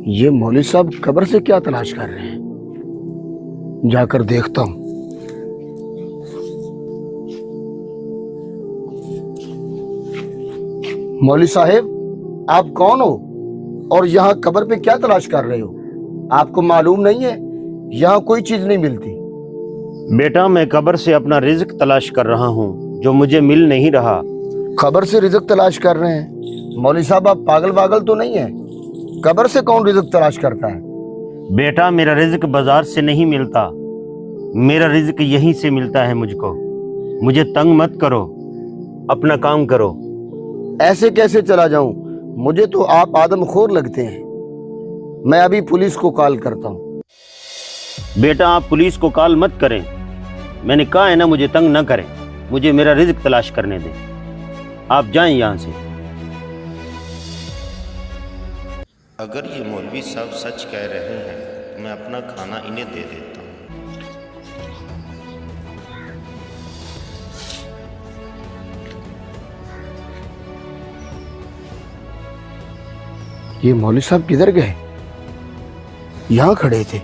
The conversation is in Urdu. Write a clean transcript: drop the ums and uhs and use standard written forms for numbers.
یہ مولوی صاحب قبر سے کیا تلاش کر رہے ہیں؟ جا کر دیکھتا ہوں۔ مولوی صاحب، آپ کون ہو اور یہاں قبر پہ کیا تلاش کر رہے ہو؟ آپ کو معلوم نہیں ہے یہاں کوئی چیز نہیں ملتی؟ بیٹا، میں قبر سے اپنا رزق تلاش کر رہا ہوں جو مجھے مل نہیں رہا۔ قبر سے رزق تلاش کر رہے ہیں؟ مولوی صاحب، آپ پاگل تو نہیں ہیں؟ قبر سے کون رزق تلاش کرتا ہے؟ بیٹا، میرا رزق بازار سے نہیں ملتا، میرا رزق یہیں سے ملتا ہے مجھ کو۔ مجھے تنگ مت کرو، اپنا کام کرو۔ ایسے کیسے چلا جاؤں؟ مجھے تو آپ آدم خور لگتے ہیں۔ میں ابھی پولیس کو کال کرتا ہوں۔ بیٹا، آپ پولیس کو کال مت کریں، میں نے کہا ہے نا مجھے تنگ نہ کریں، مجھے میرا رزق تلاش کرنے دیں۔ آپ جائیں یہاں سے۔ اگر یہ مولوی صاحب سچ کہہ رہے ہیں تو میں اپنا کھانا انہیں دے دیتا ہوں۔ یہ مولوی صاحب کدھر گئے؟ یہاں کھڑے تھے۔